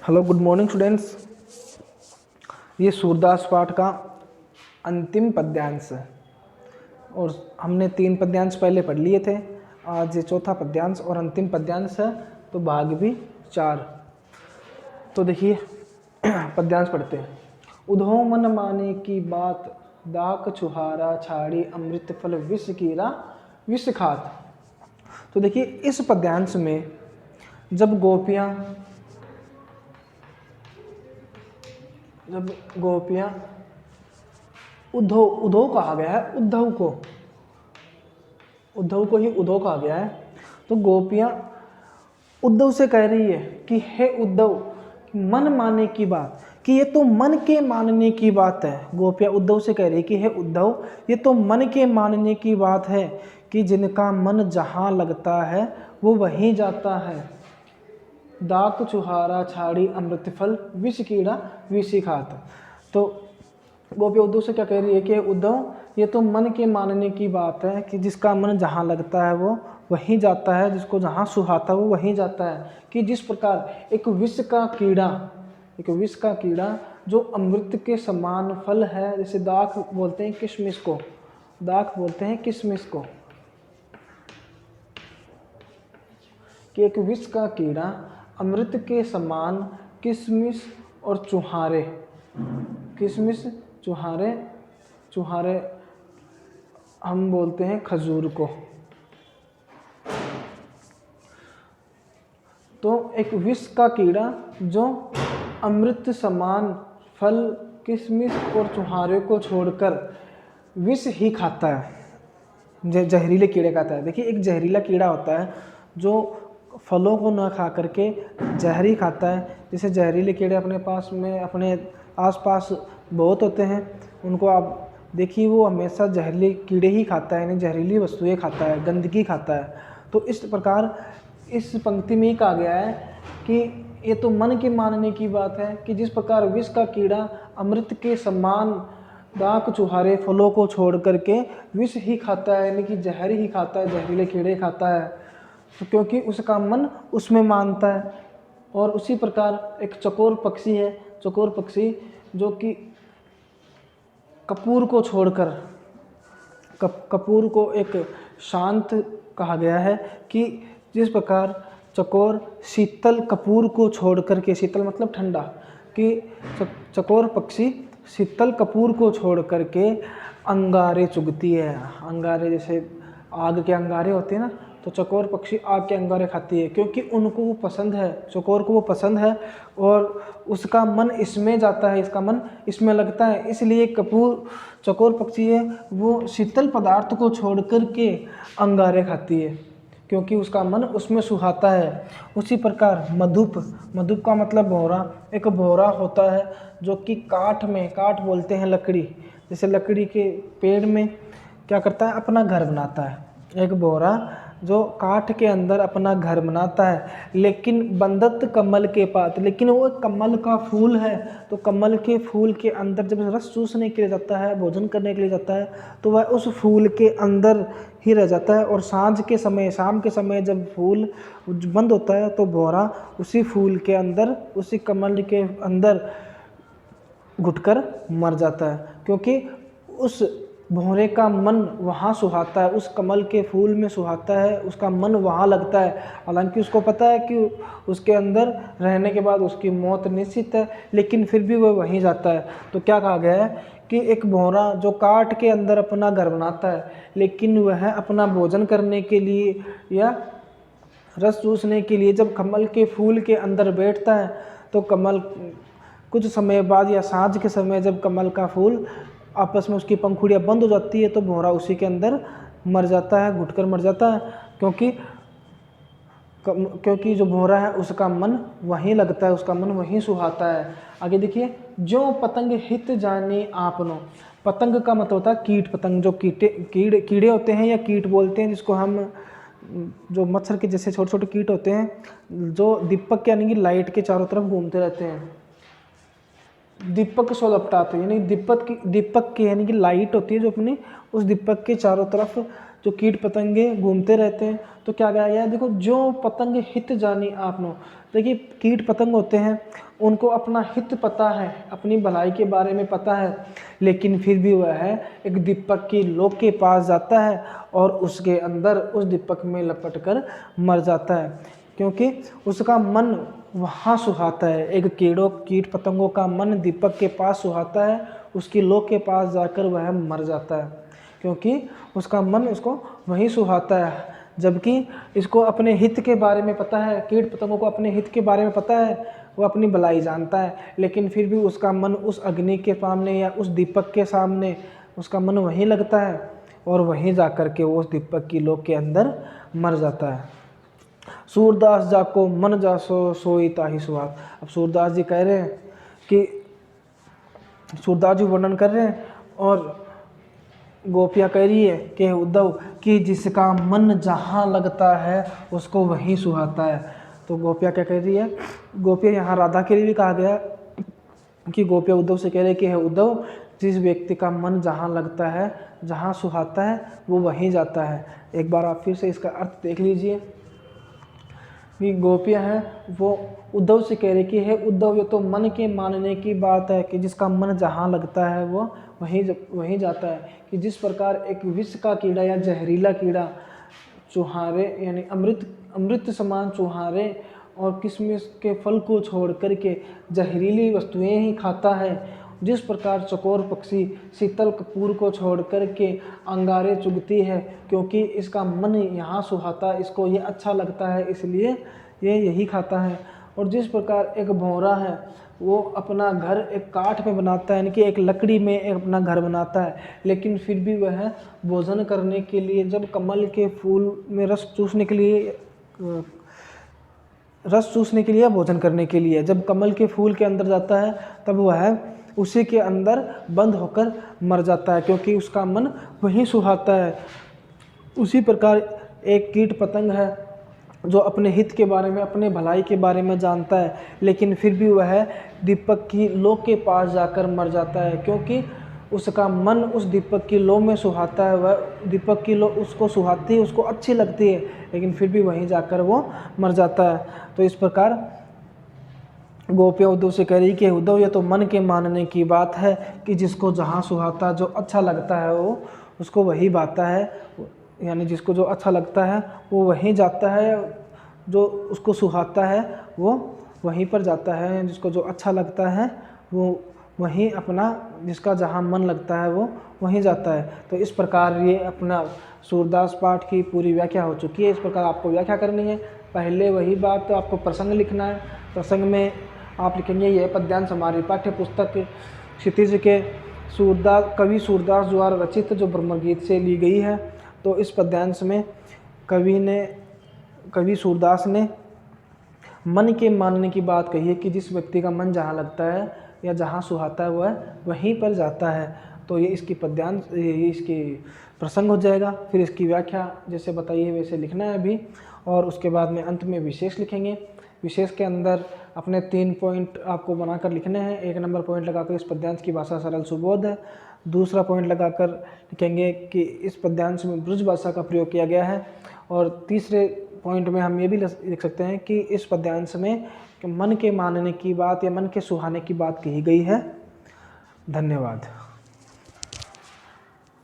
Hello, good morning students. ये सूरदास पाठ का अंतिम पद्यांश है और हमने 3 पद्यांश पहले पढ़ लिए थे। आज ये चौथा पद्यांश और अंतिम पद्यांश है, तो भाग भी 4। तो देखिए पद्यांश पढ़ते हैं। उधो मन माने की बात, दाक छुहारा छाड़ी अमृत फल विष कीरा विष खात। तो देखिए इस पद्यांश में जब गोपियाँ उद्धव कहा गया है, उद्धव को ही उद्धव कहा गया है। तो गोपियाँ उद्धव से कह रही है कि हे उद्धव, मन मानने की बात, कि ये तो मन के मानने की बात है। गोपियाँ उद्धव से कह रही है कि हे उद्धव, ये तो मन के मानने की बात है कि जिनका मन जहाँ लगता है वो वहीं जाता है। दाक चुहारा छाड़ी अमृत फल विष कीड़ा विष खात। तो गोपियाँ उद्धव से क्या कह रही है कि उद्धव, ये तो मन के मानने की बात है कि जिसका मन जहाँ लगता है वो वहीं जाता है, जिसको जहाँ सुहाता है वो वहीं जाता है। कि जिस प्रकार एक विष का कीड़ा जो अमृत के समान फल है, जैसे दाख बोलते हैं किशमिश को, कि एक विष का कीड़ा अमृत के समान किशमिश और चुहारे हम बोलते हैं खजूर को। तो एक विष का कीड़ा जो अमृत समान फल किशमिश और चुहारे को छोड़कर विष ही खाता है, जहरीले कीड़े खाता है। देखिए एक जहरीला कीड़ा होता है जो फलों को न खा करके जहर ही खाता है। जैसे जहरीले कीड़े अपने आसपास बहुत होते हैं, उनको आप देखिए वो हमेशा जहरीले कीड़े ही खाता है, यानी जहरीली वस्तुएं खाता है, गंदगी खाता है। तो इस प्रकार इस पंक्ति में ही कहा गया है कि ये तो मन के मानने की बात है कि जिस प्रकार विष का कीड़ा अमृत के समान दाक चुहारे फलों को छोड़ करके विष ही खाता है, यानी कि जहर ही खाता है, जहरीले कीड़े खाता है, तो क्योंकि उसका मन उसमें मानता है। और उसी प्रकार एक चकोर पक्षी जो कि कपूर को छोड़कर कपूर को एक शांत कहा गया है कि जिस प्रकार चकोर शीतल कपूर को छोड़ करके, शीतल मतलब ठंडा, कि चकोर पक्षी शीतल कपूर को छोड़ करके अंगारे चुगती है। अंगारे जैसे आग के अंगारे होते हैं ना, तो चकोर पक्षी आग के अंगारे खाती है क्योंकि उनको वो पसंद है, चकोर को वो पसंद है और उसका मन इसमें जाता है, इसका मन इसमें लगता है। इसलिए चकोर पक्षी है वो शीतल पदार्थ को छोड़ कर के अंगारे खाती है क्योंकि उसका मन उसमें सुहाता है। उसी प्रकार मधुप का मतलब भौरा, एक भौरा होता है जो कि काठ बोलते हैं लकड़ी, जैसे लकड़ी के पेड़ में क्या करता है, अपना घर बनाता है। एक भौरा जो काठ के अंदर अपना घर बनाता है, लेकिन बंदत कमल के पात, लेकिन वो कमल का फूल है, तो कमल के फूल के अंदर जब रस चूसने के लिए जाता है, भोजन करने के लिए जाता है, तो वह उस फूल के अंदर ही रह जाता है। और शाम के समय जब फूल बंद होता है तो भौरा उसी फूल के अंदर, उसी कमल के अंदर घुटकर मर जाता है, क्योंकि उस भौरे का मन वहाँ सुहाता है, उस कमल के फूल में सुहाता है, उसका मन वहाँ लगता है। हालांकि उसको पता है कि उसके अंदर रहने के बाद उसकी मौत निश्चित है, लेकिन फिर भी वह वहीं जाता है। तो क्या कहा गया है कि एक भौरा जो काठ के अंदर अपना घर बनाता है, लेकिन वह अपना भोजन करने के लिए या रस चूसने के लिए जब कमल के फूल के अंदर बैठता है, तो कमल कुछ समय बाद या सांझ के समय जब कमल का फूल आपस में उसकी पंखुड़ियाँ बंद हो जाती है, तो भौरा उसी के अंदर मर जाता है, घुटकर मर जाता है, क्योंकि जो भौरा है उसका मन वहीं लगता है, उसका मन वहीं सुहाता है। आगे देखिए, जो पतंग हित जाने आपनो। पतंग का मतलब होता है कीट पतंग, जो कीड़े होते हैं या कीट बोलते हैं, जिसको हम जो मच्छर के जैसे छोटे छोटे कीट होते हैं, जो दीपक यानी कि लाइट के चारों तरफ घूमते रहते हैं। दीपक सो लपटाते, यानी दीपक की यानी कि लाइट होती है जो अपनी उस दीपक के चारों तरफ जो कीट पतंगे घूमते रहते हैं। तो क्या कहा गया है, देखो, जो पतंग हित जानी आपनो, देखिए कीट पतंग होते हैं, उनको अपना हित पता है, अपनी भलाई के बारे में पता है, लेकिन फिर भी वह एक दीपक की लौ के पास जाता है और उसके अंदर उस दीपक में लपट कर मर जाता है, क्योंकि उसका मन वहाँ सुहाता है। एक कीट पतंगों का मन दीपक के पास सुहाता है, उसकी लौ के पास जाकर वह मर जाता है, क्योंकि उसका मन उसको वहीं सुहाता है। जबकि इसको अपने हित के बारे में पता है, कीट पतंगों को अपने हित के बारे में पता है, वो अपनी भलाई जानता है, लेकिन फिर भी उसका मन उस अग्नि के सामने या उस दीपक के सामने उसका मन वहीं लगता है और वहीं जाकर के वो उस दीपक की लौ के अंदर मर जाता है। सूरदास जाको मन जासो सोई ताहि सुहाग। अब सूरदास जी कह रहे हैं कि सूरदास जी वर्णन कर रहे हैं और गोपियाँ कह रही है कि उद्धव कि जिसका मन जहाँ लगता है उसको वहीं सुहाता है। तो गोपियाँ क्या कह रही है, गोपियाँ यहाँ राधा के लिए भी कहा गया कि गोपियाँ उद्धव से कह रहे कि हे उद्धव, जिस व्यक्ति का मन जहाँ लगता है, जहाँ सुहाता है, वो वहीं जाता है। एक बार आप फिर से इसका अर्थ देख लीजिए कि गोपियाँ हैं वो उद्धव से कह रही कि हे उद्धव, ये तो मन के मानने की बात है कि जिसका मन जहाँ लगता है वो वहीं जाता है। कि जिस प्रकार एक विष का कीड़ा या जहरीला कीड़ा चुहारे यानी अमृत समान चुहारे और किशमिश के फल को छोड़ करके जहरीली वस्तुएं ही खाता है, जिस प्रकार चकोर पक्षी शीतल कपूर को छोड़ करके अंगारे चुगती है, क्योंकि इसका मन यहाँ सुहाता, इसको ये अच्छा लगता है, इसलिए ये यही खाता है। और जिस प्रकार एक भौरा है वो अपना घर एक काठ में बनाता है, यानी कि एक लकड़ी में एक अपना घर बनाता है, लेकिन फिर भी वह भोजन करने के लिए जब कमल के फूल में रस चूसने के लिए भोजन करने के लिए जब कमल के फूल के अंदर जाता है, तब वह उसी के अंदर बंद होकर मर जाता है, क्योंकि उसका मन वहीं सुहाता है। उसी प्रकार एक कीट पतंग है जो अपने हित के बारे में, अपने भलाई के बारे में जानता है, लेकिन फिर भी वह दीपक की लौ के पास जाकर मर जाता है, क्योंकि उसका मन उस दीपक की लौ में सुहाता है। वह दीपक की लौ उसको सुहाती है, उसको अच्छी लगती है, लेकिन फिर भी वहीं जाकर वो मर जाता है। तो इस प्रकार गोपियाँ उद्धव से कह रही कि उद्धव, ये तो मन के मानने की बात है कि जिसको जहाँ सुहाता, जो अच्छा लगता है वो उसको वही बाता है, यानी जिसको जो अच्छा लगता है वो वहीं जाता है, जो उसको सुहाता है वो वहीं पर जाता है, जिसको जो अच्छा लगता है वो वहीं अपना, जिसका जहाँ मन लगता है वो वहीं जाता है। तो इस प्रकार ये अपना सूरदास पाठ की पूरी व्याख्या हो चुकी है। इस प्रकार आपको व्याख्या करनी है। पहले वही बात, तो आपको प्रसंग लिखना है। प्रसंग में आप लिखेंगे यह पद्यांश हमारी पाठ्य पुस्तक क्षितिज के कवि सूरदास द्वारा रचित जो ब्रह्मगीत से ली गई है। तो इस पद्यांश में कवि सूरदास ने मन के मानने की बात कही है कि जिस व्यक्ति का मन जहाँ लगता है या जहाँ सुहाता है वह वहीं पर जाता है। तो ये इसकी पद्यांश, ये इसकी प्रसंग हो जाएगा। फिर इसकी व्याख्या जैसे बताई है वैसे लिखना है अभी, और उसके बाद में अंत में विशेष लिखेंगे। विशेष के अंदर अपने 3 पॉइंट आपको बनाकर लिखने हैं। 1 नंबर पॉइंट लगाकर इस पद्यांश की भाषा सरल सुबोध है। दूसरा पॉइंट लगाकर लिखेंगे कि इस पद्यांश में ब्रज भाषा का प्रयोग किया गया है। और तीसरे पॉइंट में हम ये भी लिख सकते हैं कि इस पद्यांश में मन के मानने की बात या मन के सुहाने की बात कही गई है। धन्यवाद।